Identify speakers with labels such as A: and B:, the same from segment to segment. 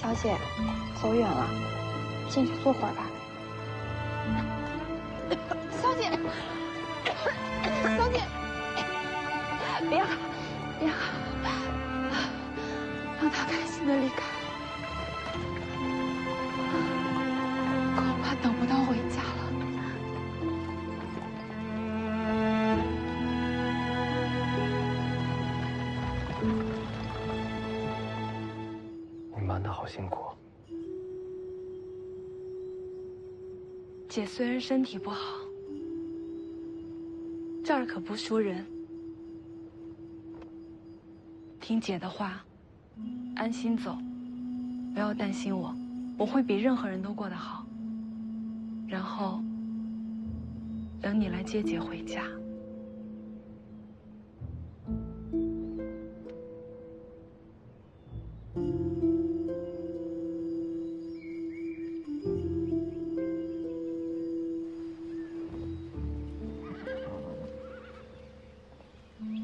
A: 小姐，走远了，进去坐会儿吧。小姐，小姐，别喊，别喊，让他开心的离开。恐怕等不到回家了。
B: 你瞒得好辛苦。
C: 姐虽然身体不好，这儿可不输人。听姐的话，安心走，不要担心我，我会比任何人都过得好。然后，等你来接姐回家。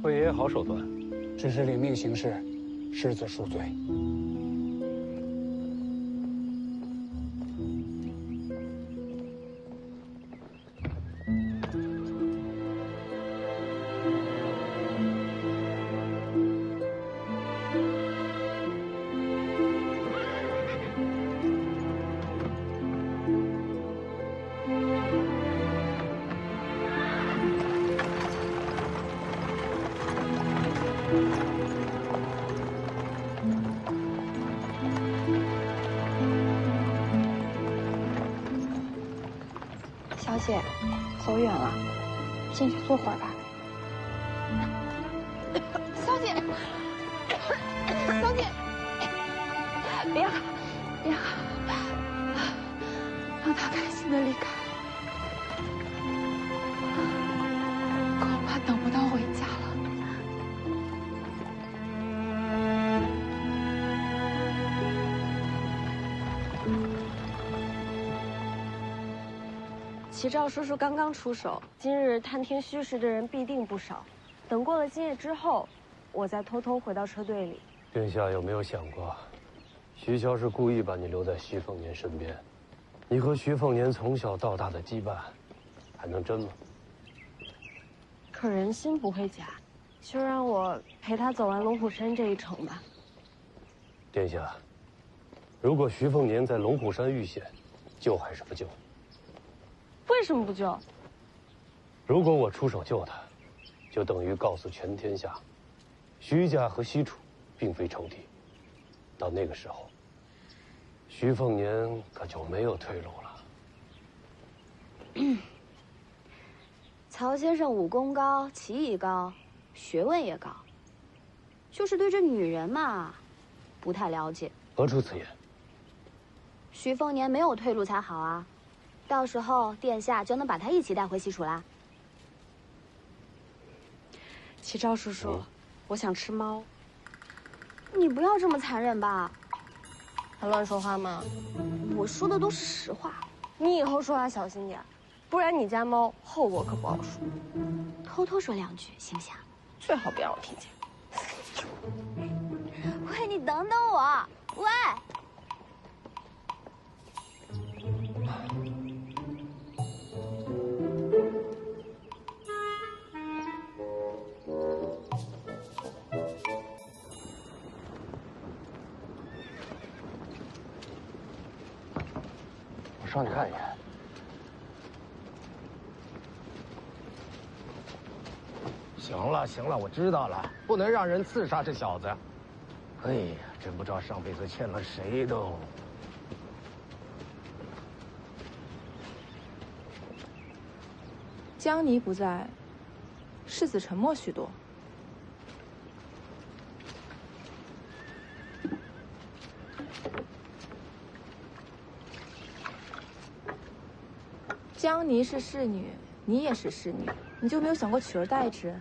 B: 魏爷爷好手段，
D: 只是领命行事，狮子恕罪。
A: 小姐，走远了，进去坐会儿吧。小姐，小姐，别喊，别喊，让他开心的离开。恐怕等不到回家了。
E: 齐赵叔叔刚刚出手，今日探听虚实的人必定不少。等过了今夜之后，我再偷偷回到车队里。
B: 殿下有没有想过，徐骁是故意把你留在徐凤年身边？你和徐凤年从小到大的羁绊，还能真吗？
E: 可人心不会假，就让我陪他走完龙虎山这一程吧。
B: 殿下，如果徐凤年在龙虎山遇险，救还是不救？
E: 为什么不救？
B: 如果我出手救他，就等于告诉全天下，徐家和西楚并非仇敌。到那个时候，徐凤年可就没有退路了。
F: 曹先生武功高，棋艺高，学问也高，就是对这女人嘛，不太了解。
B: 何出此言？
F: 徐凤年没有退路才好啊，到时候殿下就能把她一起带回西楚啦。
E: 齐赵叔叔，我想吃猫。
F: 你不要这么残忍吧？
E: 还乱说话吗？
F: 我说的都是实话。
E: 你以后说话小心点，不然你家猫后果可不好说。
F: 偷偷说两句行不行？
E: 最好别让我听见。
F: 喂，你等等我。喂。
B: 我上去看一眼。
G: 行了行了，我知道了，不能让人刺杀这小子。哎呀，真不知道上辈子欠了谁都。
H: 江离不在，世子沉默许多。江离是侍女，你也是侍女，你就没有想过取而代之？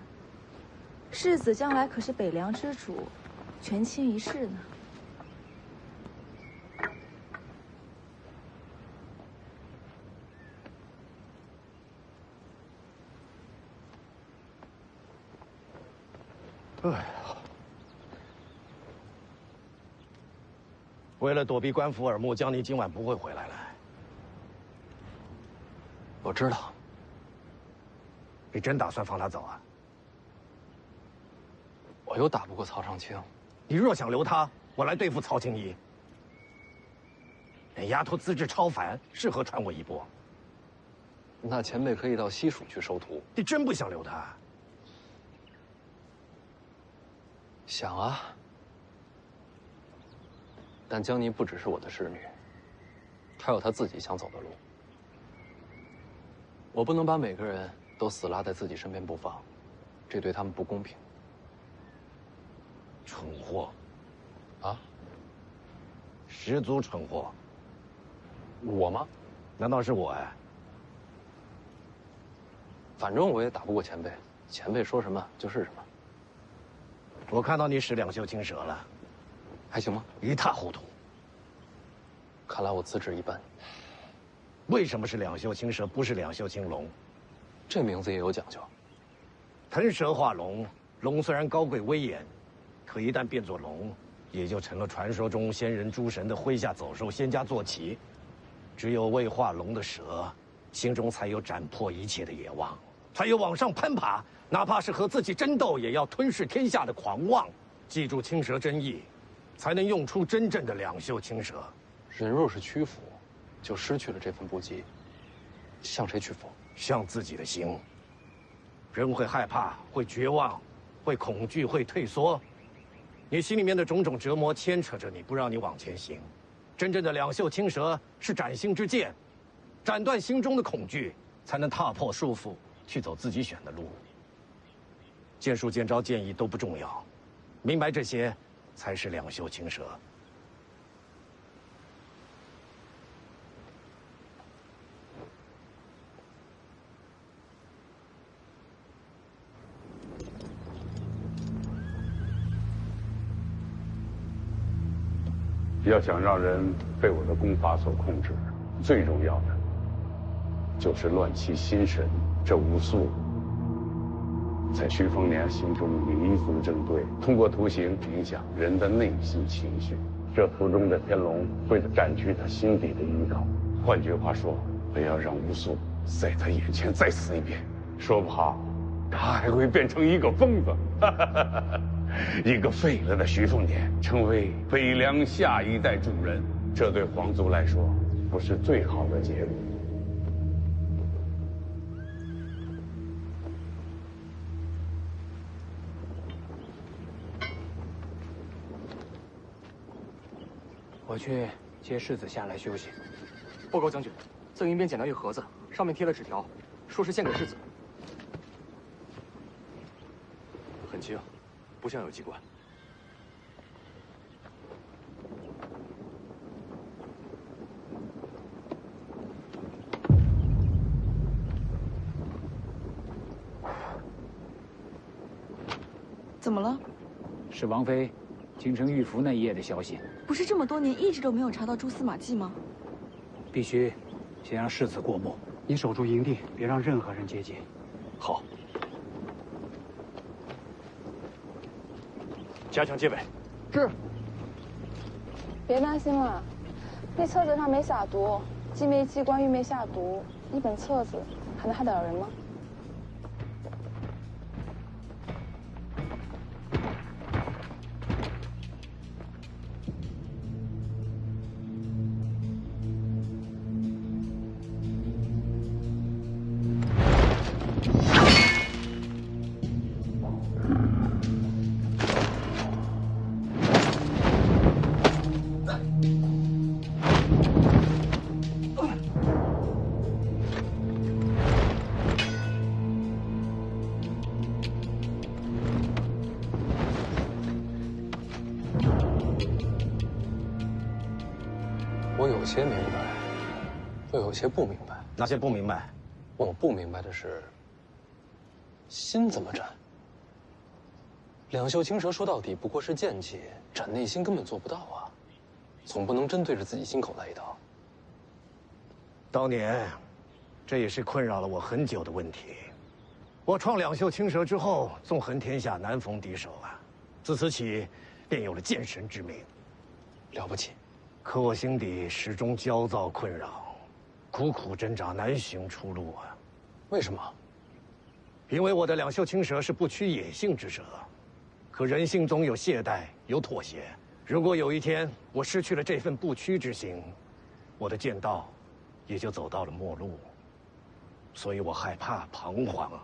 H: 世子将来可是北凉之主，权倾一世呢。
B: 哎呀，
G: 为了躲避官府耳目，江宁今晚不会回来了。
I: 我知道。
G: 你真打算放他走啊？
I: 我又打不过曹长青。
G: 你若想留他，我来对付曹青衣。那丫头资质超凡，适合传我衣钵。
I: 那前辈可以到西蜀去收徒。
G: 你真不想留他？
I: 想啊。但江宁不只是我的侍女，她有她自己想走的路。我不能把每个人都死拉在自己身边不放，这对他们不公平。
G: 蠢货！
I: 啊？
G: 十足蠢货！
I: 我吗？
G: 难道是我呀？
I: 反正我也打不过前辈，前辈说什么就是什么。
G: 我看到你使两袖青蛇了，
I: 还行吗？
G: 一塌糊涂。
I: 看来我资质一般。
G: 为什么是两袖青蛇，不是两袖青龙？
I: 这名字也有讲究。
G: 腾蛇化龙，龙虽然高贵威严，可一旦变作龙，也就成了传说中仙人诸神的麾下走兽、仙家坐骑。只有未化龙的蛇，心中才有斩破一切的野望，才有往上攀爬，哪怕是和自己争斗，也要吞噬天下的狂妄。记住青蛇真意，才能用出真正的两袖青蛇。
I: 人若是屈服，就失去了这份不羁。向谁屈服？
G: 向自己的心。人会害怕，会绝望，会恐惧，会退缩。你心里面的种种折磨牵扯着你，不让你往前行。真正的两袖青蛇是斩心之剑，斩断心中的恐惧，才能踏破束缚，去走自己选的路。剑术、剑招、剑意都不重要，明白这些，才是两袖青蛇。
J: 要想让人被我的功法所控制，最重要的就是乱其心神。这巫术在徐丰年心中弥足正对，通过图形影响人的内心情绪。这图中的天龙会占据他心底的依靠。换句话说，我要让巫术在他眼前再死一遍，说不好，他还会变成一个疯子。一个废了的徐凤年，成为北凉下一代主人，这对皇族来说不是最好的结果。
D: 我去接世子下来休息。
K: 报告将军，赠银边捡到一盒子，上面贴了纸条，说是献给世子。很轻，不像有机关。
C: 怎么了？
D: 是王妃京城玉符那一夜的消息。
C: 不是这么多年一直都没有查到蛛丝马迹吗？
D: 必须先让世子过目。你守住营地，别让任何人接近。
K: 好。加强戒备。
H: 是。别担心了，那册子上没下毒，既没机关，玉没下毒，一本册子还能害得了人吗？
I: 我有些明白，又有些不明白。
G: 哪些不明白？
I: 我不明白的是，心怎么斩？两袖青蛇说到底不过是剑气，斩内心根本做不到啊！总不能真对着自己心口来一刀。
G: 当年，这也是困扰了我很久的问题。我创两袖青蛇之后，纵横天下难逢敌手啊！自此起，便有了剑神之名。
I: 了不起。
G: 可我心底始终焦躁困扰，苦苦挣扎，难寻出路啊！
I: 为什么？
G: 因为我的两袖青蛇是不屈野性之蛇，可人性总有懈怠，有妥协。如果有一天我失去了这份不屈之心，我的剑道也就走到了末路。所以我害怕、彷徨啊，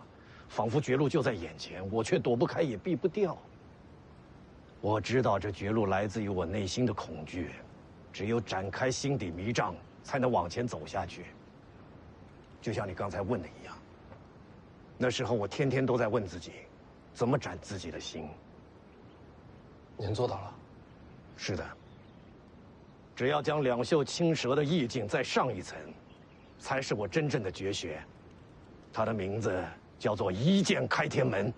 G: 仿佛绝路就在眼前，我却躲不开，也避不掉。我知道这绝路来自于我内心的恐惧，只有展开心底迷障，才能往前走下去。就像你刚才问的一样，那时候我天天都在问自己，怎么斩自己的心。
I: 您做到了。
G: 是的。只要将两袖青蛇的意境再上一层，才是我真正的绝学。它的名字叫做一剑开天门。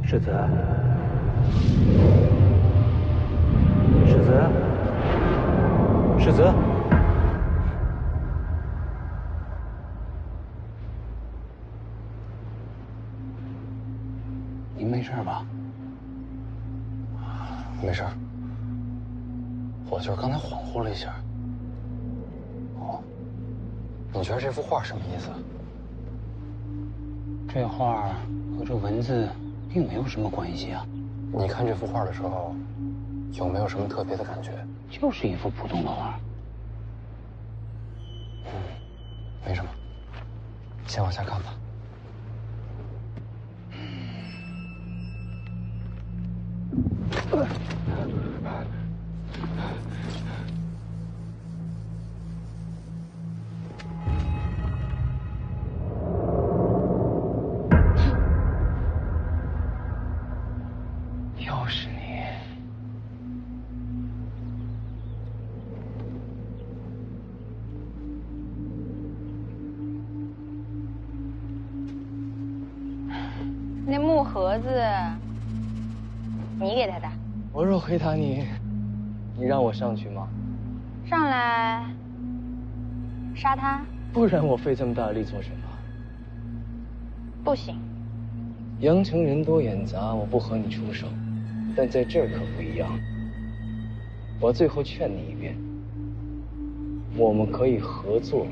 D: 世子，世子，世子，您没事吧？
I: 没事。我就是刚才恍惚了一下。哦，你觉得这幅画什么意思？
D: 这画和这文字并没有什么关系啊。
I: 你看这幅画的时候，有没有什么特别的感觉？
D: 就是一幅普通的画。
I: 没什么，先往下看吧。
D: 又是你！
A: 那木盒子，你给他的？
K: 我若回答你，你让我上去吗？
A: 上来杀他？
K: 不然我费这么大力做什么？
A: 不行。
K: 阳城人多眼杂，我不和你出手，但在这儿可不一样。我最后劝你一遍，我们可以合作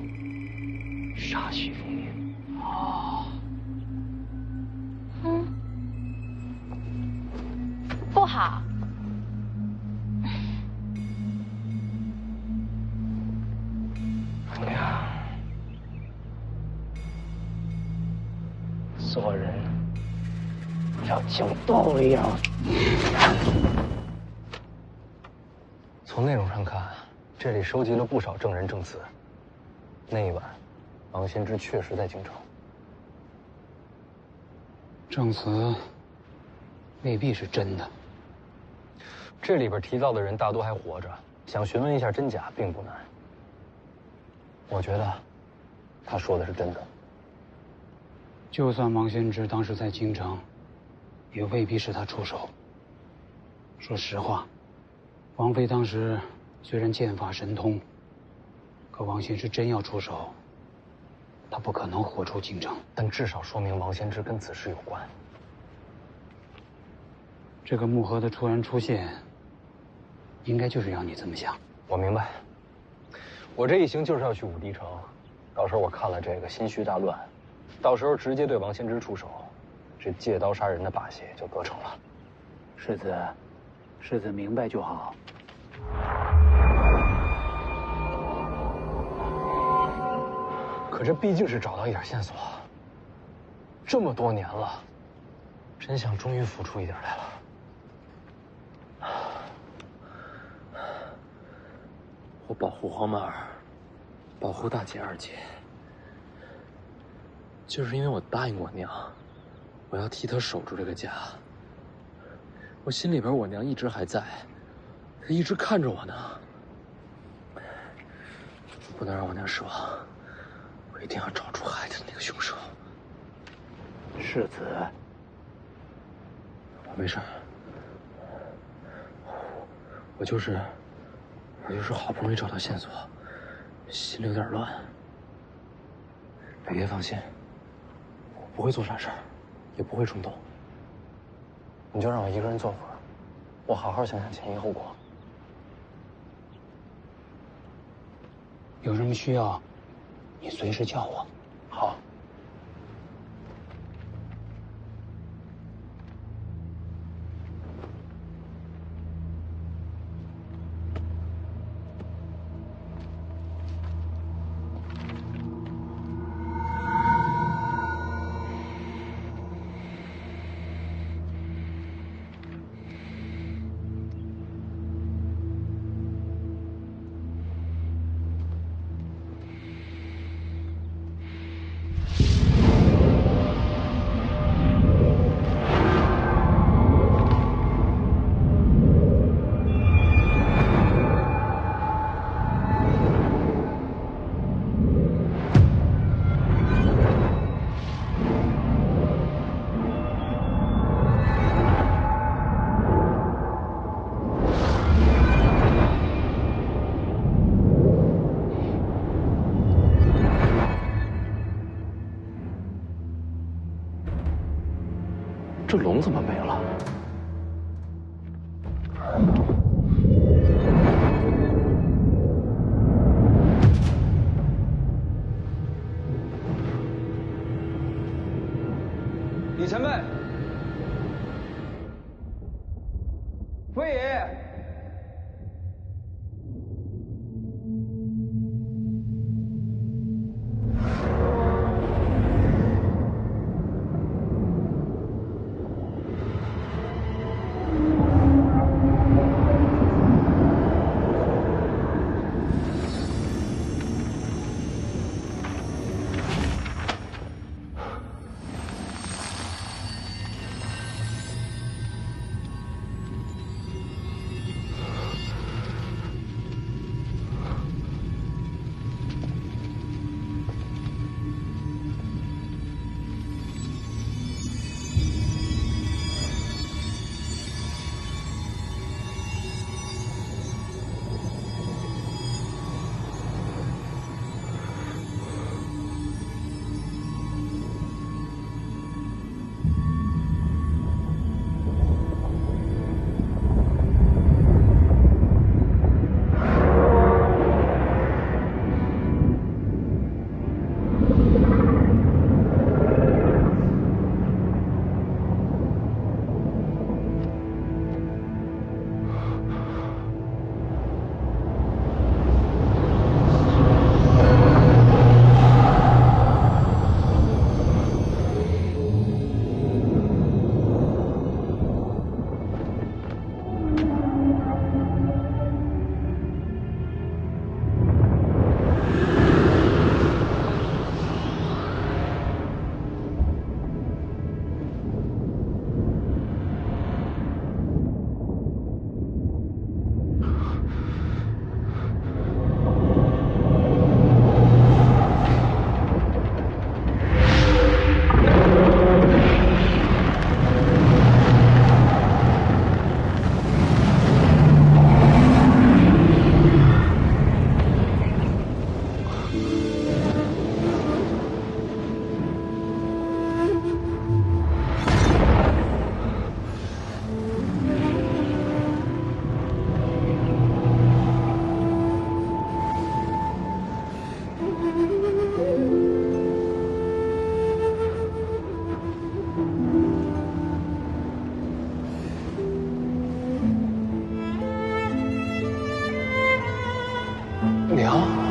K: 杀徐凤年。
A: 哦。不好。
K: 哎呀，做人要讲道理啊！
I: 从内容上看，这里收集了不少证人证词。那一晚，王先之确实在京城。
D: 证词未必是真的。
I: 这里边提到的人大多还活着，想询问一下真假并不难。我觉得他说的是真的。
D: 就算王先知当时在京城，也未必是他出手。说实话，王妃当时虽然剑法神通，可王先知真要出手，他不可能活出京城。
I: 但至少说明王先知跟此事有关。
D: 这个木盒的突然出现，应该就是让你这么想。
I: 我明白。我这一行就是要去武帝城，到时候我看了这个心绪大乱，到时候直接对王先知出手，这借刀杀人的把戏就得逞了。
D: 世子明白就好。
I: 可这毕竟是找到一点线索，这么多年了，真相终于浮出一点来了。我保护黄满儿，保护大姐二姐，就是因为我答应我娘，我要替她守住这个家。我心里边我娘一直还在，她一直看着我呢。不能让我娘失望，我一定要找出害她的那个凶手。
D: 世子，
I: 我没事，我就是好不容易找到线索，心里有点乱。北爷放心，我不会做傻事儿，也不会冲动。你就让我一个人坐会儿，我好好想想前因后果。
D: 有什么需要，你随时叫我。
I: 好。这龙怎么没了？
L: 李前辈，魏爷爷。
I: 良。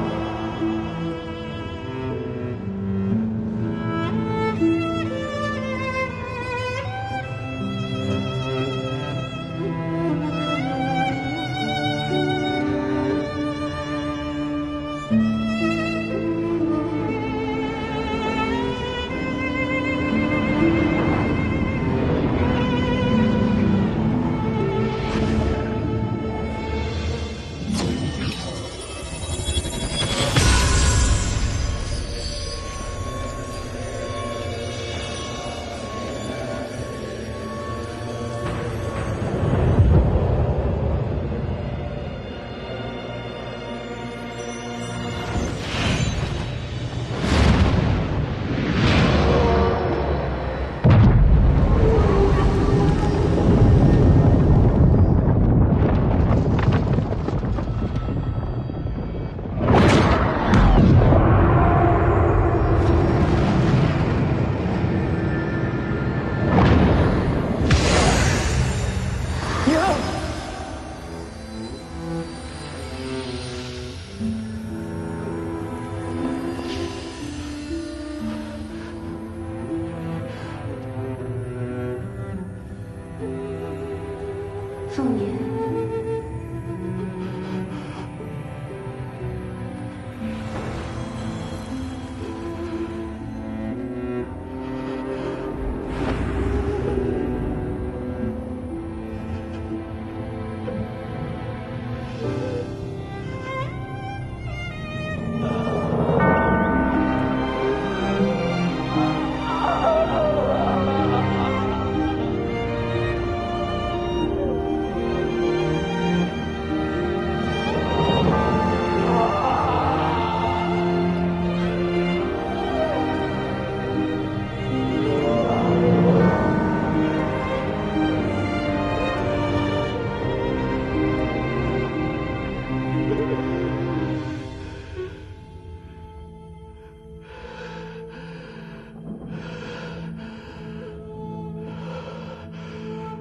F: 凤年，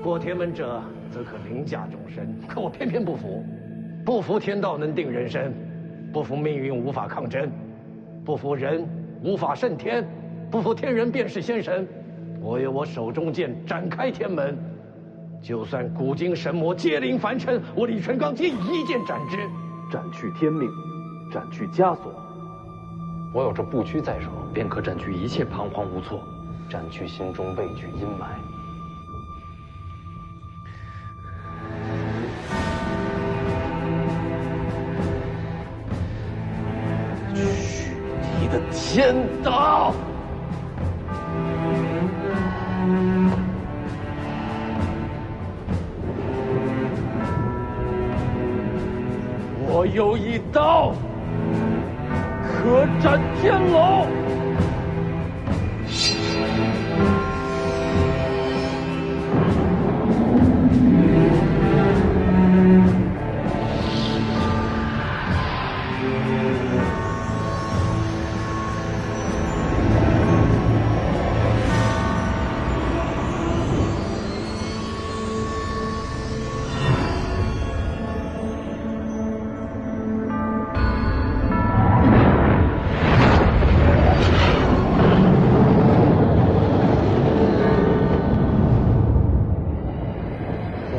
G: 过天门者，则可凌驾众生。可我偏偏不服，不服天道能定人生，不服命运无法抗争，不服人无法胜天，不服天人便是仙神。我有我手中剑，展开天门，就算古今神魔皆临凡尘，我李淳罡皆以一剑斩之，
M: 斩去天命，斩去枷锁。
I: 我有这不屈在手，
M: 便可斩去一切彷徨无措，
I: 斩去心中畏惧阴霾。
M: 你的天道！我有一刀，可斩天龙。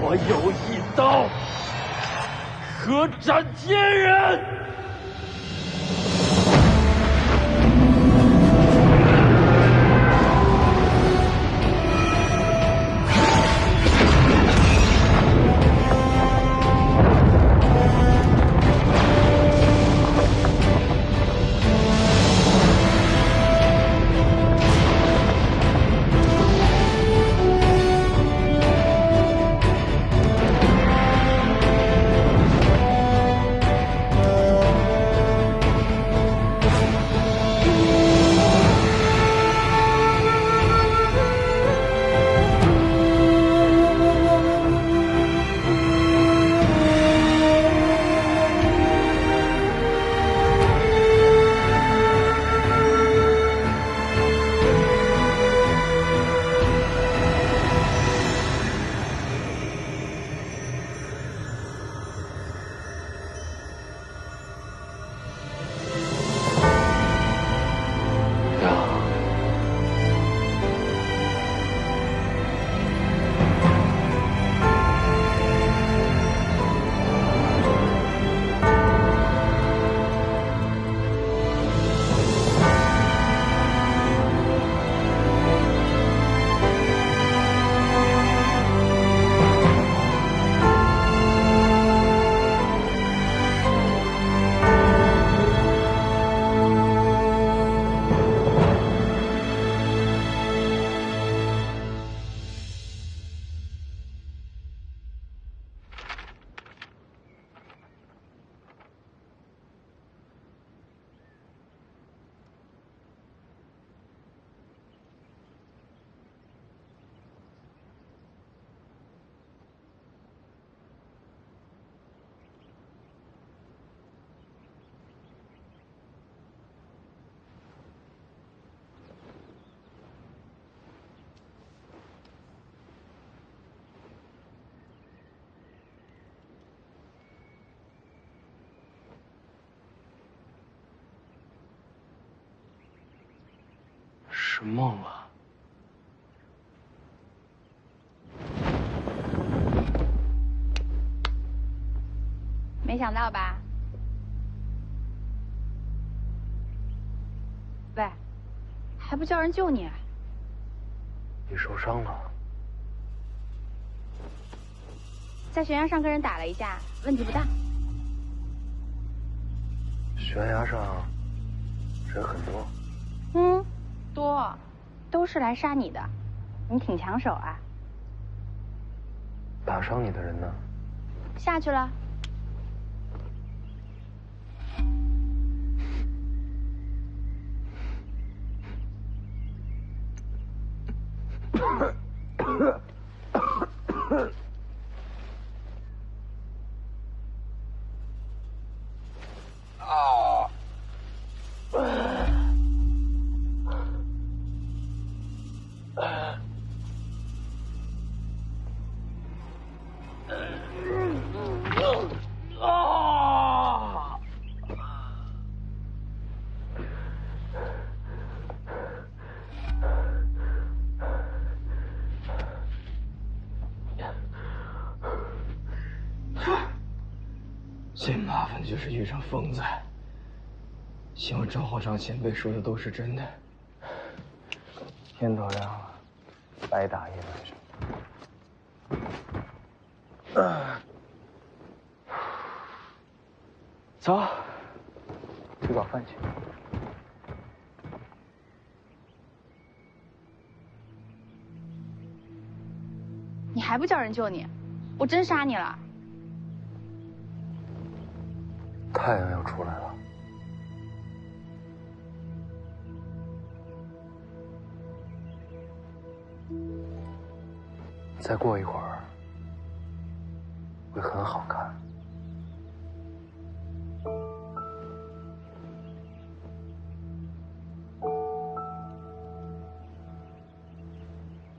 M: 我有一刀，可斩天人。
K: 是梦啊。
A: 没想到吧？喂，还不叫人救你？
K: 你受伤了？
A: 在悬崖上跟人打了一架，问题不大。
K: 悬崖上人很多。
A: 嗯，多，都是来杀你的。你挺抢手啊。
K: 打伤你的人呢？
A: 下去了。
K: 最麻烦的就是遇上疯子。希望赵浩章前辈说的都是真的。天都亮了，白打一晚上。走，吃早饭去。
A: 你还不叫人救你？我真杀你了。
K: 太阳要出来了。再过一会儿，会很好看。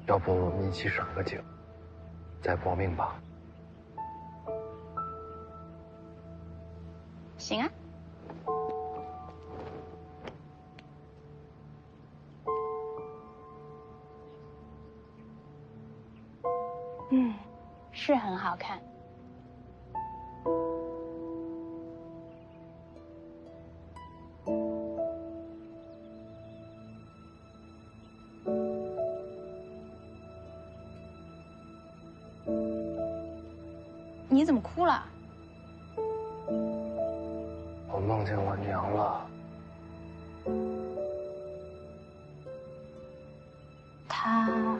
K: 要不我们一起赏个景，再搏命吧。
A: 行啊。是很好看。你怎么哭了？
K: 我梦见我娘了。
A: 她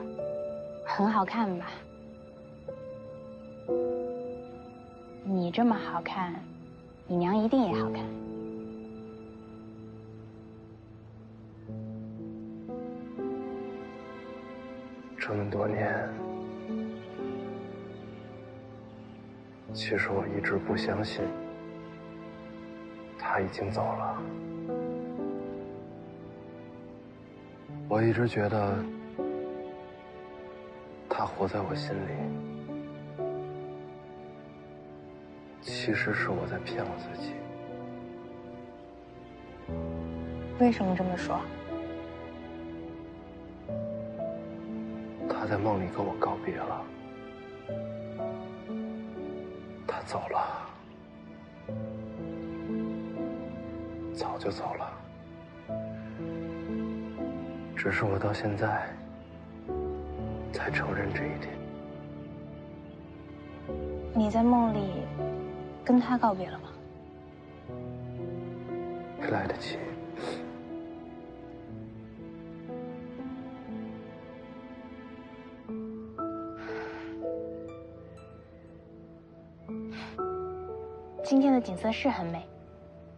A: 很好看吧？你这么好看，你娘一定也好看。
K: 这么多年，其实我一直不相信她已经走了。我一直觉得她活在我心里。其实是我在骗我自己。
A: 为什么这么说？
K: 他在梦里跟我告别了，他走了，早就走了。只是我到现在才承认这一点。
A: 你在梦里跟他告别了吗？
K: 没来得及。
A: 今天的景色是很美，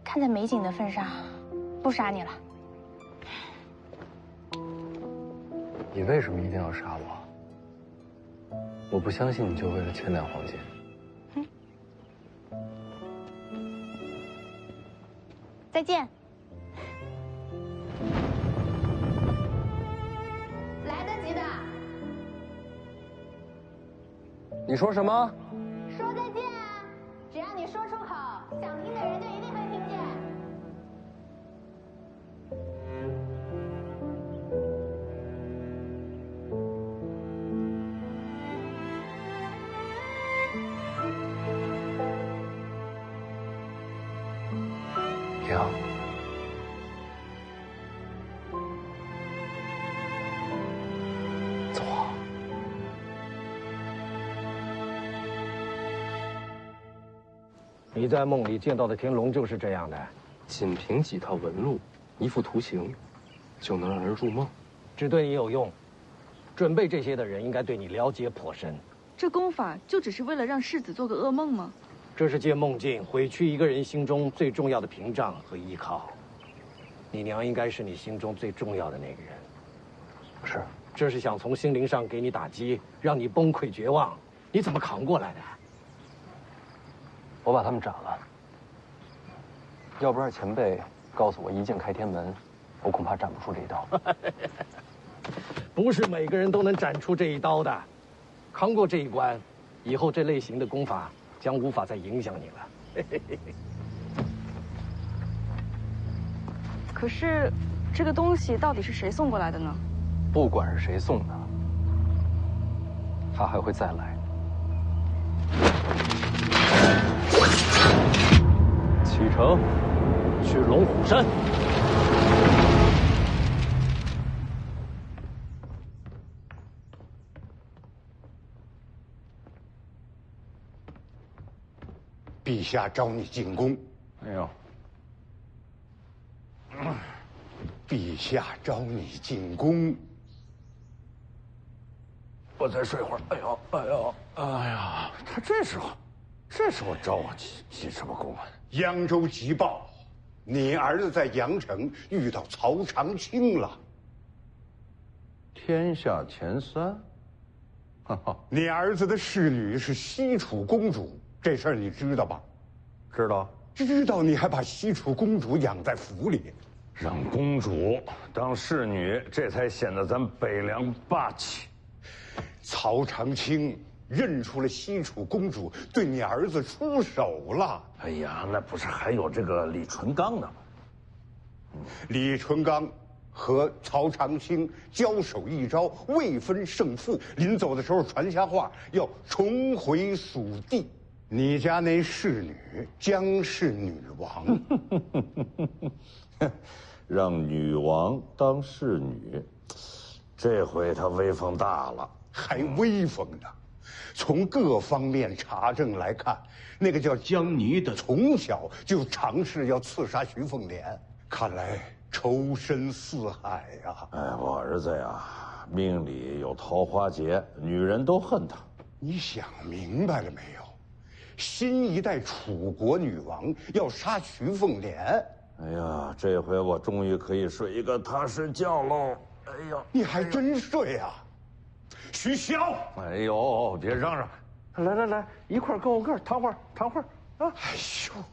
A: 看在美景的份上，不杀你了。
K: 你为什么一定要杀我？我不相信你就为了千两黄金。
A: 再见。来得及的。
K: 你说什么？
A: 说再见啊！只要你说出口，想听的人就一定会听见。
I: 娘。走啊！
G: 你在梦里见到的天龙就是这样的，
I: 仅凭几套纹路、一幅图形，就能让人入梦？
G: 只对你有用。准备这些的人应该对你了解颇深。
C: 这功法就只是为了让世子做个噩梦吗？
G: 这是借梦境毁去一个人心中最重要的屏障和依靠。你娘应该是你心中最重要的那个人。
I: 是。
G: 这是想从心灵上给你打击，让你崩溃绝望。你怎么扛过来的？
I: 我把他们斩了。要不是前辈告诉我一剑开天门，我恐怕斩不出这一刀。
G: 不是每个人都能斩出这一刀的。扛过这一关，以后这类型的功法将无法再影响你了。
C: 可是，这个东西到底是谁送过来的呢？
I: 不管是谁送的，他还会再来。启程，去龙虎山。
J: 陛下召你进宫。
N: 哎呦，
J: 陛下召你进宫。
N: 我再睡会儿。哎呦，哎呦，哎呀，他这时候召我进什么宫啊？
J: 扬州急报，你儿子在阳城遇到曹长青了。
N: 天下前三。
J: 你儿子的侍女是西楚公主，这事儿你知道吧？
N: 知道。
J: 知道，你还把西楚公主养在府里，
N: 让公主当侍女，这才显得咱北凉霸气。
J: 曹长青认出了西楚公主，对你儿子出手了。
N: 哎呀，那不是还有这个李淳刚呢吗？
J: 李淳刚和曹长青交手一招，未分胜负。临走的时候传下话，要重回蜀地。你家那侍女将是女王，
N: 让女王当侍女，这回她威风大了。
J: 还威风呢！从各方面查证来看，那个叫江泥的从小就尝试要刺杀徐凤年，看来仇深似海呀。
N: 哎，我儿子呀，命里有桃花劫，女人都恨他。
J: 你想明白了没有？新一代楚国女王要杀徐凤年。
N: 哎呀，这回我终于可以睡一个踏实觉喽！哎呦，
J: 你还真睡啊！徐骁，
N: 哎呦，别嚷嚷，来来，一块跟我个躺会儿啊！
J: 哎呦，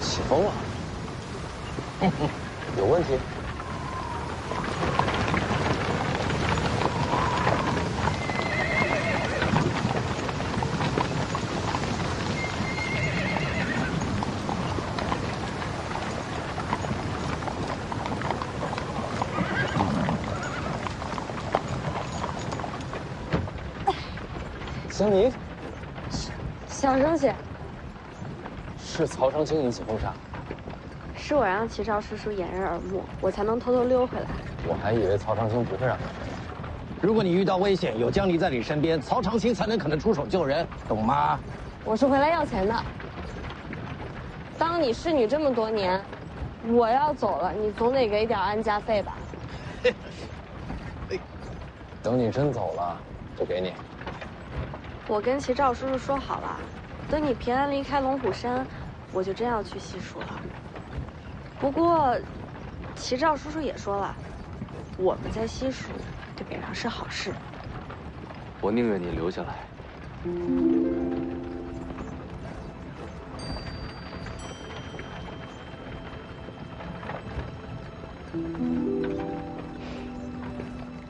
I: 起风了，有问题？江泥，
E: 小声些。
I: 是曹长青引起风沙，
E: 是我让齐少叔叔掩人耳目，我才能偷偷溜回来。
I: 我还以为曹长青不会让你。
G: 如果你遇到危险，有江离在你身边，曹长青才能可能出手救人，懂吗？
E: 我是回来要钱的。当你侍女这么多年，我要走了，你总得给点安家费吧？
I: 等你真走了，就给你。
E: 我跟齐少叔叔说好了，等你平安离开龙虎山，我就真要去西蜀了。不过，齐少叔叔也说了，我们在西蜀对北凉是好事。
I: 我宁愿你留下来。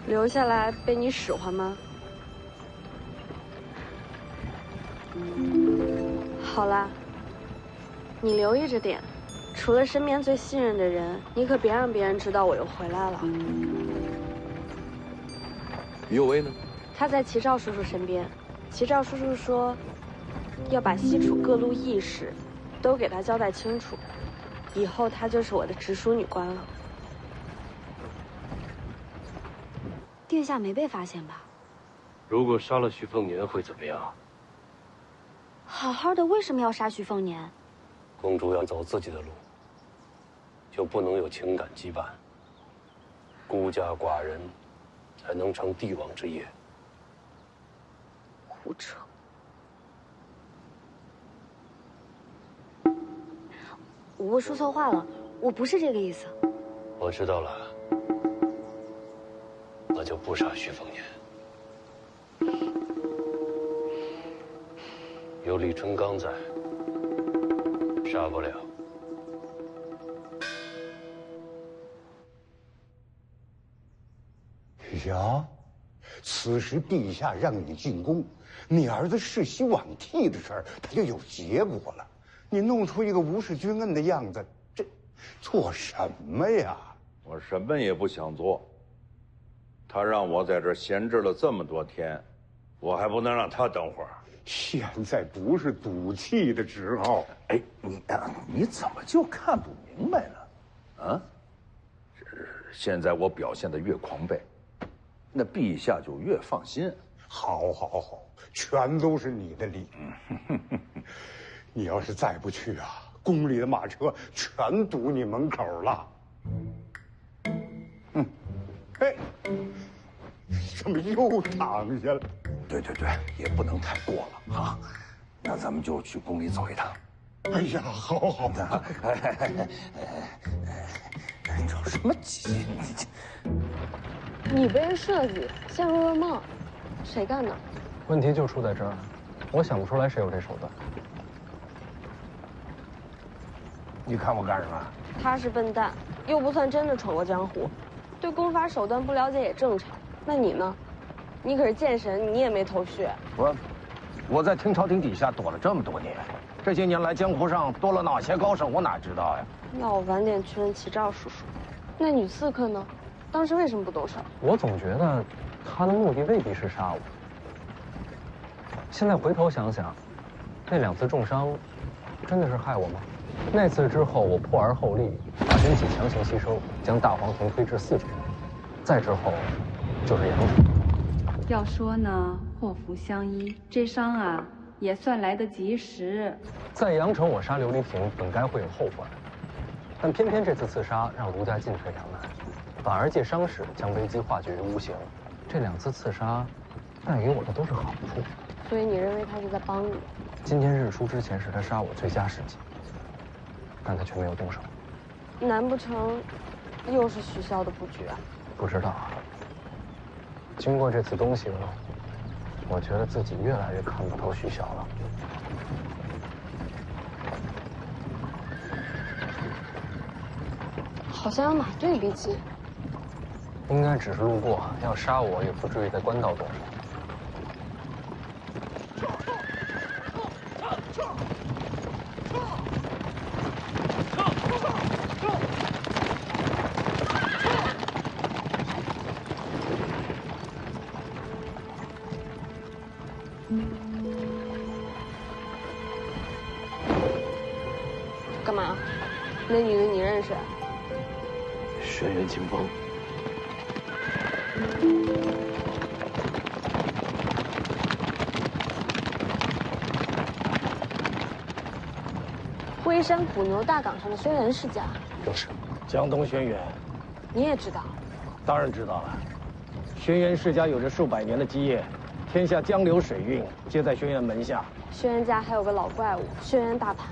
E: 留下来被你使唤吗？好啦，你留意着点，除了身边最信任的人，你可别让别人知道我又回来了。
I: 于有为呢？
E: 他在齐兆叔叔身边。齐兆叔叔说，要把西楚各路义士都给他交代清楚，以后他就是我的直属女官了。
F: 殿下没被发现吧？
B: 如果杀了徐凤年会怎么样？
F: 好好的，为什么要杀徐凤年？
B: 公主要走自己的路，就不能有情感羁绊。孤家寡人，才能成帝王之业。
F: 胡扯！我说错话了，我不是这个意思。
B: 我知道了，那就不杀徐凤年。有李淳罡在，杀不了。
N: 呀，此时陛下让你进宫，你儿子世袭罔替的事儿，他就有结果了。你弄出一个无视君恩的样子，这做什么呀？
O: 我什么也不想做。他让我在这儿闲置了这么多天，我还不能让他等会儿。
N: 现在不是赌气的时候。
O: 哎，你怎么就看不明白呢？啊？现在我表现得越狂悖，那陛下就越放心。
N: 好，好，好，全都是你的理。你要是再不去啊，宫里的马车全堵你门口了。哎，怎么又躺下了？
O: 对，也不能太过了啊。那咱们就去宫里走一趟。
N: 哎呀，好好的。
O: 着什么急？
E: 你被人设计，陷入噩梦，谁干的？
I: 问题就出在这儿，我想不出来谁有这手段。
G: 你看我干什么？
E: 他是笨蛋，又不算真的闯过江湖，对功法手段不了解也正常。那你呢？你可是剑神，你也没头绪。
G: 我在天朝廷底下躲了这么多年，这些年来江湖上多了哪些高手，我哪知道呀？
E: 那我晚点去问齐兆叔叔。那女刺客呢？当时为什么不动手？
I: 我总觉得他的目的未必是杀我。现在回头想想，那2次重伤，真的是害我吗？那次之后，我破而后立，把真气强行吸收，将大黄铜推至4重。再之后，就是杨城。
C: 要说呢，祸福相依，这伤啊也算来得及时。
I: 在阳城，我杀琉璃亭本该会有后患，但偏偏这次刺杀让卢家进退两难，反而借伤势将危机化解于无形。这2次刺杀带给我的都是好处。
E: 所以你认为他是在帮你？
I: 今天日出之前是他杀我最佳时机，但他却没有动手。
E: 难不成又是许萧的布局啊？
I: 不知道啊。经过这次东西，我觉得自己越来越看不透许萧了。
E: 好像有马队逼近。
I: 应该只是路过，要杀我也不至于在官道动手。
E: 干嘛？那女的你认识？
B: 轩辕清风。
E: 龟山捕牛大港上的轩辕世家。
B: 就是
G: 江东轩辕。
E: 你也知道？
G: 当然知道了。轩辕世家有着数百年的基业，天下江流水运皆在轩辕门下。
E: 轩辕家还有个老怪物轩辕大盘，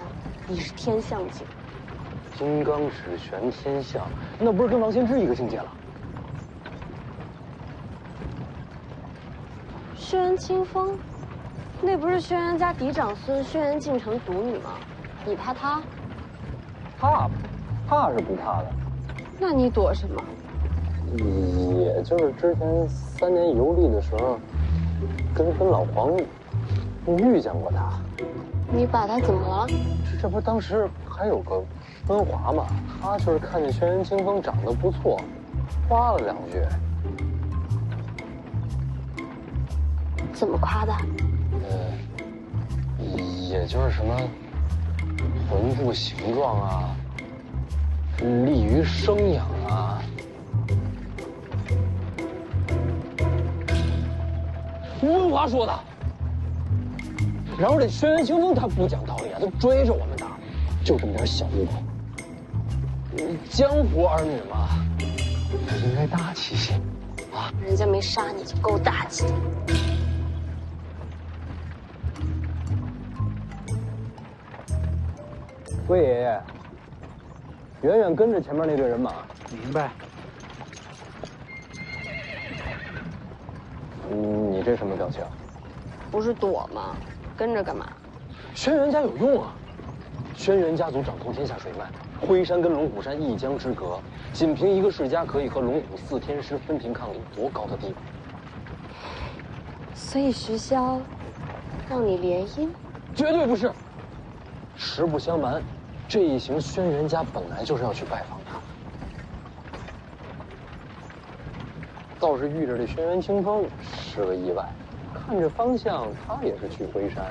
E: 已是天象境。
I: 金刚指玄天象，那不是跟王仙芝一个境界了？
E: 轩辕清风，那不是轩辕家嫡长孙轩辕敬城独女吗？你怕他？
I: 怕是不怕的。
E: 那你躲什么？
I: 也就是之前3年游历的时候，跟老黄遇见过他。
E: 你把他怎么了？
I: 这不当时还有个温华嘛，他就是看见轩辕清风长得不错，夸了2句。
F: 怎么夸的？
I: 也就是什么魂魄形状啊，利于生养啊。温华说的。然后这轩辕清风他不讲道理啊，他追着我们打，就这么点小误会。江湖儿女嘛，应该大气些啊。
F: 人家没杀你就够大气的。
I: 魏爷爷，远远跟着前面那队人马。
D: 明白。
I: 你这什么表情？
F: 不是躲吗？跟着干嘛？
I: 轩辕家有用啊！轩辕家族掌控天下水脉，辉山跟龙虎山一江之隔，仅凭一个世家可以和龙虎4天师分庭抗礼，多高的地位！
F: 所以徐骁让你联姻？
I: 绝对不是。实不相瞒，这一行轩辕家本来就是要去拜访他，倒是遇着这轩辕清风是个意外。看这方向，他也是去辉山。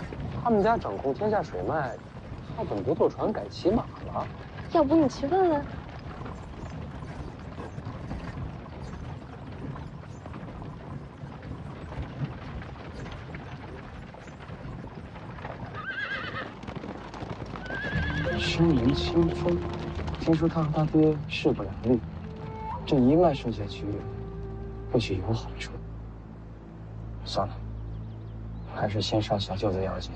I: 他们家掌控天下水脉，他怎么不坐船改骑马了？
F: 要不你去问问？
K: 轩辕清风，听说他和他爹势不两立，这一脉顺下去，或许有好处。算了，还是先杀小舅子要紧。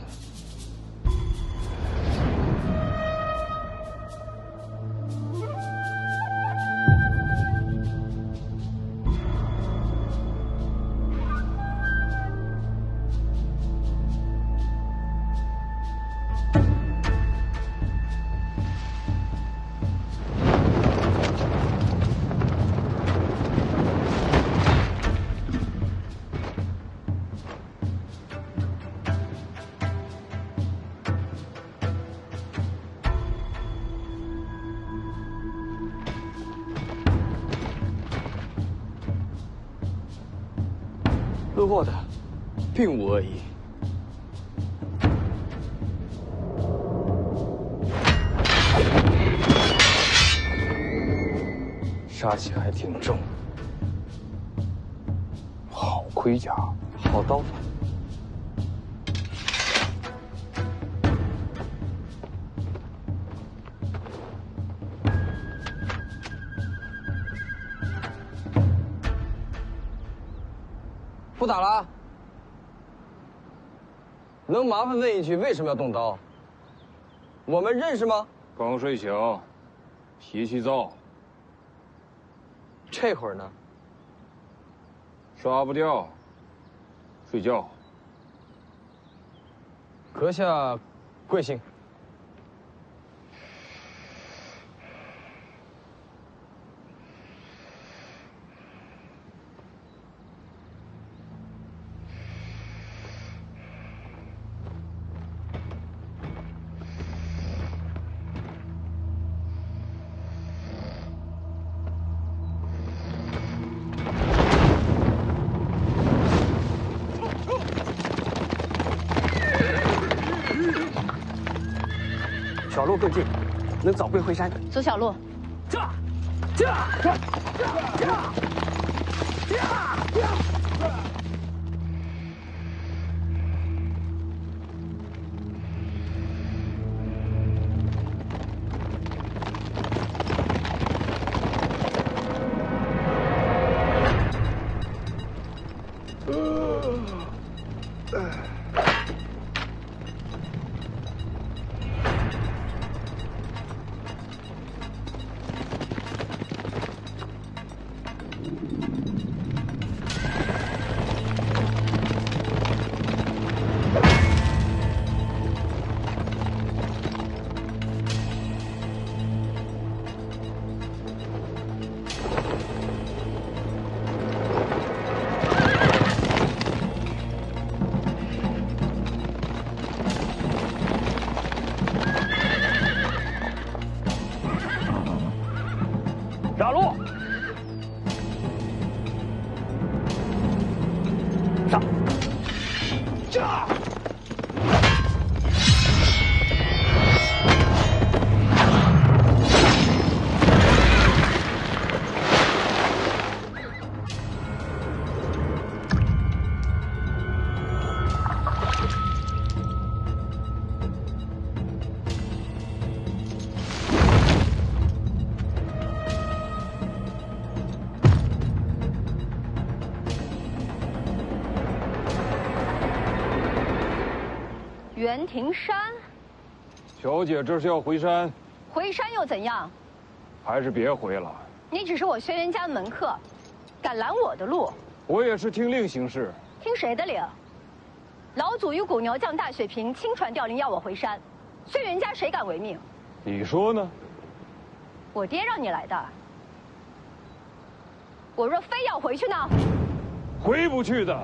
K: 路过的，并无恶意。杀气还挺重，好盔甲，好刀法。不打了，能麻烦问一句，为什么要动刀？我们认识吗？
P: 刚睡醒，脾气躁。
K: 这会儿呢？
P: 刷不掉，睡觉。
K: 阁下贵姓？
Q: 小路更近，能早归辉山。
A: 走小路。
M: 打路。上。驾。
R: 袁庭山，
P: 小姐这是要回山？
R: 回山又怎样？
P: 还是别回了。
R: 你只是我轩辕家门客，敢拦我的路？
P: 我也是听令行事。
R: 听谁的令？老祖与古牛将大雪平亲传调令要我回山，轩辕家谁敢违命？
P: 你说呢？
R: 我爹让你来的。我若非要回去呢？
P: 回不去的。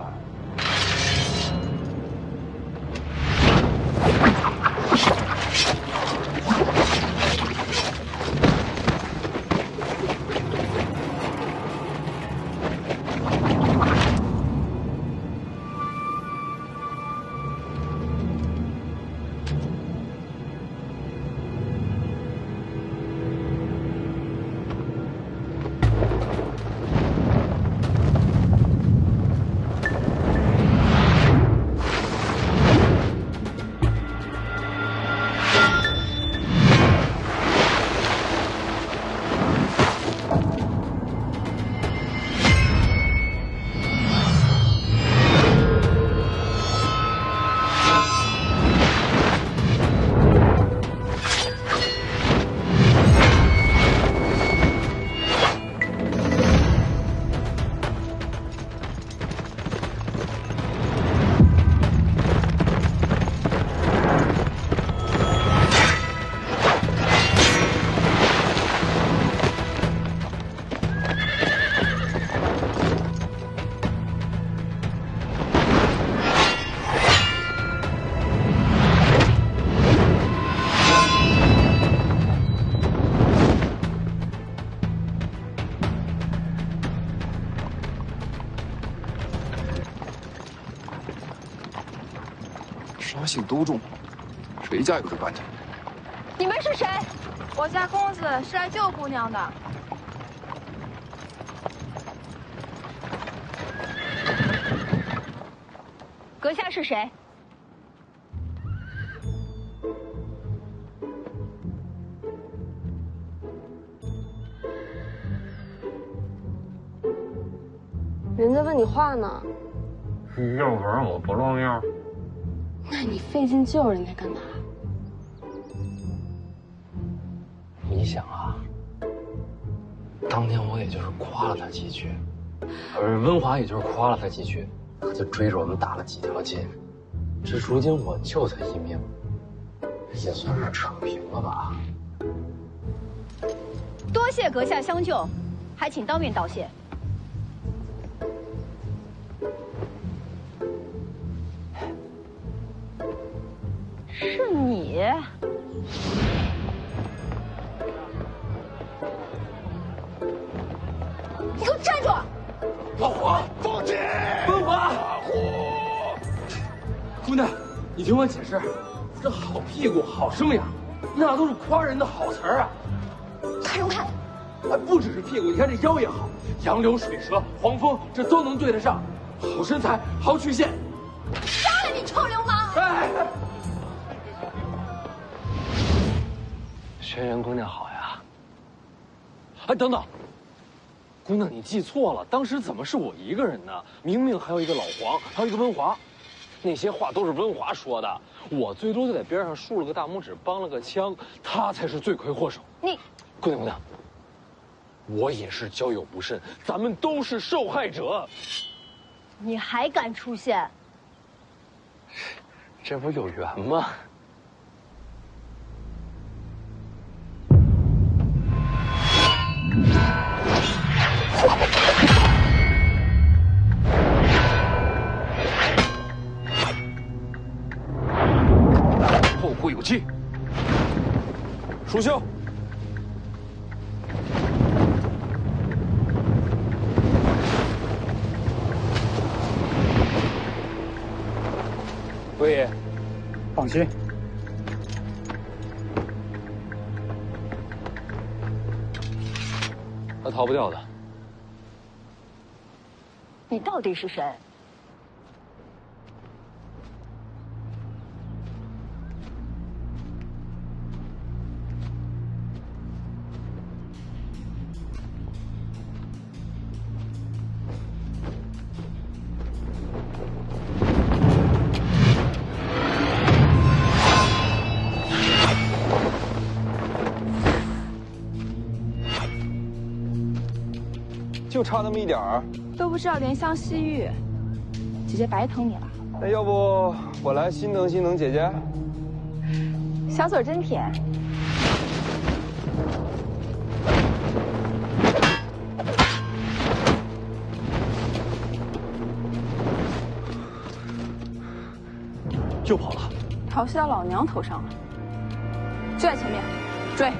S: 杀性都重，谁家有这官家？
R: 你们是谁？
H: 我家公子是来救姑娘的。
R: 阁下是谁？
E: 人家问你话呢。
M: 要不然我不露面。
E: 那你费劲救人家干嘛？
K: 你想啊，当年我也就是夸了他几句，而温华也就是夸了他几句，他就追着我们打了几条街。这如今我救他一命，也算是扯平了吧？
R: 多谢阁下相救，还请当面道谢。 是你，你给我站住！
L: 老虎，放箭！温华，老虎，姑娘，你听我解释，这好屁股、好生养，那都是夸人的好词儿啊。
R: 看什么看？
L: 哎，不只是屁股，你看这腰也好，杨柳、水蛇、黄蜂，这都能对得上。好身材，好曲线。
R: 杀了你，臭流氓！
L: 哎。
K: 轩辕姑娘好呀！哎，等等，姑娘你记错了，当时怎么是我一个人呢？明明还有一个老黄，还有一个温华，那些话都是温华说的，我最多就在边上竖了个大拇指，帮了个腔，他才是罪魁祸首。
R: 你，
K: 姑娘，我也是交友不慎，咱们都是受害者。
R: 你还敢出现？
K: 这不有缘吗？
P: 后会有期。蜀秀，
D: 魏爷，放心，
I: 他逃不掉的。
R: 你到底是谁？
L: 就差那么一点儿，
H: 都不知道怜香惜玉，姐姐白疼你了。
L: 那要不我来心疼心疼姐姐？
H: 小嘴真甜。
L: 就跑了，
H: 逃袭到老娘头上了，就在前面，追！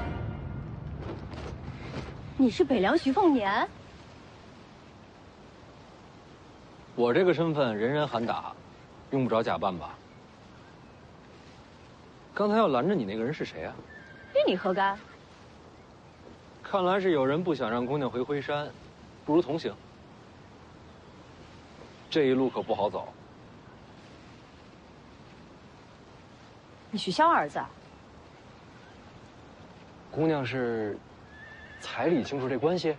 R: 你是北凉徐凤年？
I: 我这个身份人人喊打，用不着假扮吧？刚才要拦着你那个人是谁啊？
R: 与你何干？
I: 看来是有人不想让姑娘回灰山，不如同行。这一路可不好走。
R: 你许萧儿子？
I: 姑娘是彩礼清楚这关系？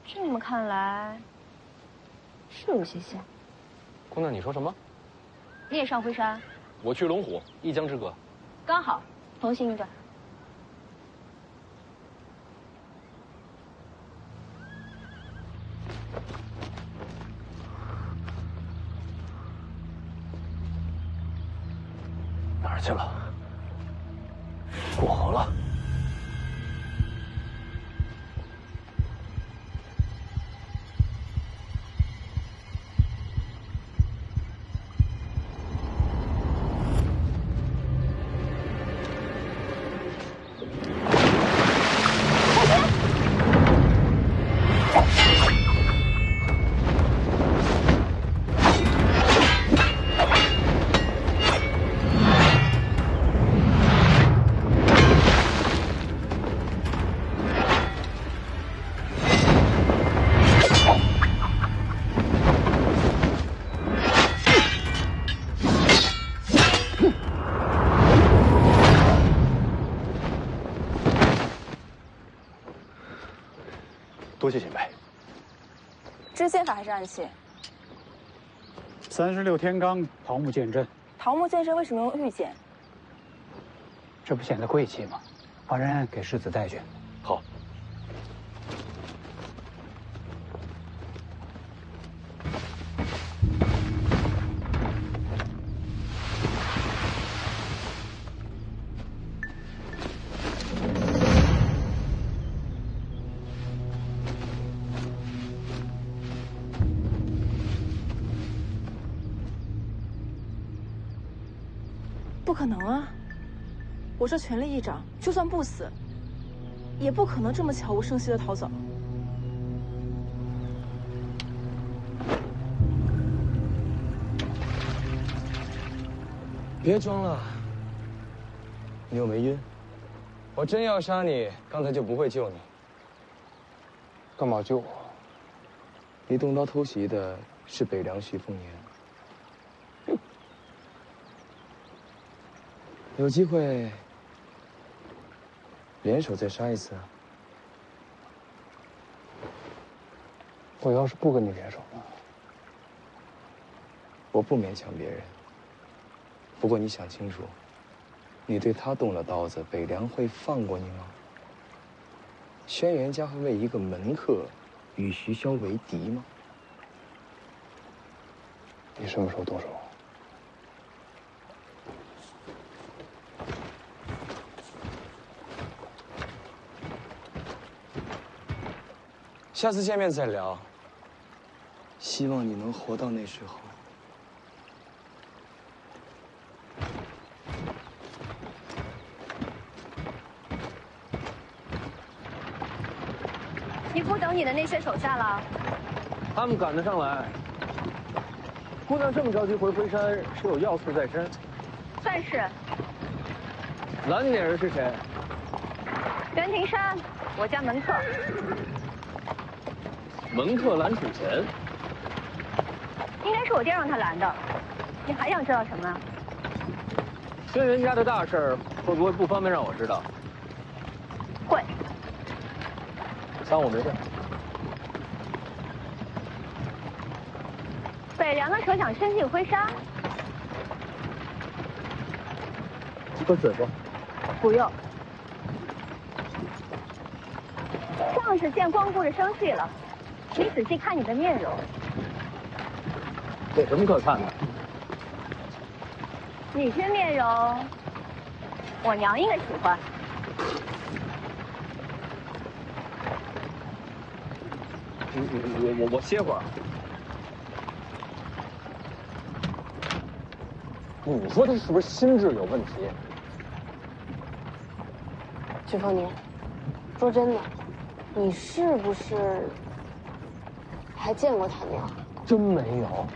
A: 这么看来，是有些像。
I: 姑娘，你说什么？
A: 你也上灰山？
I: 我去龙虎，一江之隔。
A: 刚好，同行一段。
B: 哪儿去了？过河了。多谢前辈。
H: 这是剑法还是暗器
D: ？36天罡桃木剑阵。
H: 桃木剑阵为什么用玉剑？
D: 这不显得贵气吗？帮人给世子带去。
B: 好。
H: 不可能啊！我这全力一掌，就算不死，也不可能这么悄无声息的逃走。
L: 别装了，你又没晕。我真要杀你，刚才就不会救你。
S: 干嘛救我？你动刀偷袭的是北凉徐凤年。有机会联手再杀一次啊！
D: 我要是不跟你联手呢？
S: 我不勉强别人。不过你想清楚，你对他动了刀子，北凉会放过你吗？轩辕家会为一个门客与徐骁为敌吗？
D: 你什么时候动手？
L: 下次见面再聊。
S: 希望你能活到那时候。
R: 你不等你的那些手下了？
I: 他们赶得上来。
K: 姑娘这么着急回辉山，是有要事在身？
R: 算是。
K: 拦你那人是谁？
R: 袁庭山，我家门客。
K: 门客拦储钱？
R: 应该是我爹让他拦的。你还想知道什么？
K: 轩辕家的大事儿，会不会不方便让我知道？
R: 会。
K: 当我没事。
R: 北凉的蛇想伸进辉山，
K: 喝水不？
R: 不用。将士见光顾着生气了，你仔细看你的面容。
K: 有什么可看的？
R: 你这面容，我娘应该喜欢。
K: 我歇会儿。你说他是不是心智有问题？
E: 曲凤年，说真的，你是不是还见过他娘？
D: 真没有。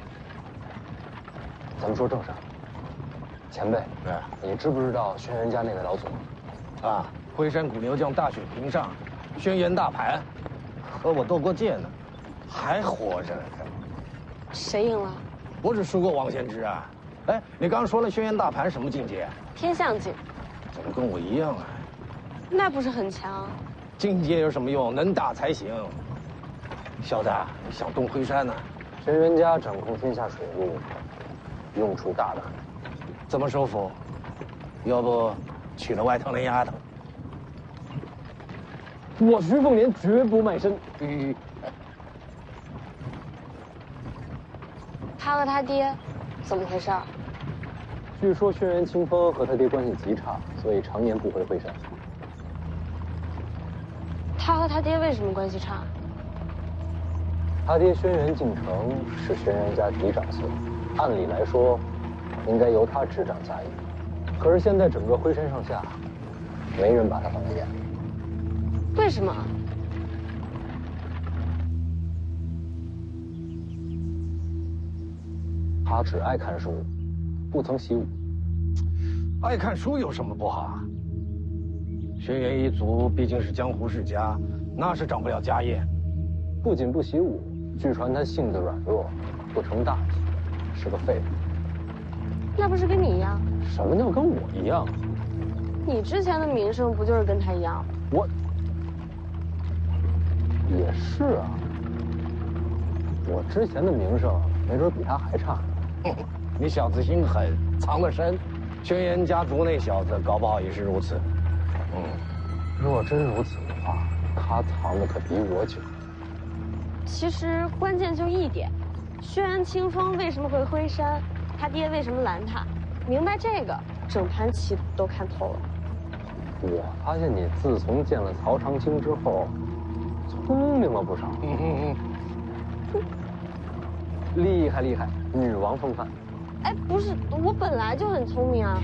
D: 咱们说正事儿。前辈，你知不知道轩辕家那位老祖？
G: 啊，辉山古牛将大雪屏上，轩辕大盘，和我斗过剑呢，还活着呢。
E: 谁赢了？
G: 我只输过王先知啊。哎，你刚说了轩辕大盘什么境界？
E: 天象境。
G: 怎么跟我一样啊？
E: 那不是很强？
G: 境界有什么用？能打才行。小子，你想动辉山呢？
D: 轩辕家掌控天下水路，用处大得很。
G: 怎么收服？要不娶了外头那丫头？
K: 我徐凤年绝不卖身。
E: 他和他爹怎么回事？
D: 据说轩辕清风和他爹关系极差，所以常年不回辉山。
E: 他和他爹为什么关系差？
D: 他爹轩辕敬城是轩辕家嫡长孙，按理来说，应该由他执掌家业。可是现在整个辉山上下，没人把他放在眼里。
E: 为什么？
D: 他只爱看书，不曾习武。
G: 爱看书有什么不好啊？轩辕一族毕竟是江湖世家，那是长不了家业。
D: 不仅不习武，据传他性子软弱，不成大器，是个废物。
E: 那不是跟你一样？
D: 什么叫跟我一样？
E: 你之前的名声不就是跟他一样？
D: 我也是啊，我之前的名声没准比他还差呢。
G: 你小子心狠，藏得深。轩辕家族那小子搞不好也是如此。
D: 若真如此的话，他藏的可比我久。
E: 其实关键就一点，轩辕清风为什么回辉山，他爹为什么拦他，明白这个，整盘棋都看透了。
D: 我发现你自从见了曹长青之后，聪明了不少。厉害厉害，女王风范。
E: 哎，不是，我本来就很聪明啊。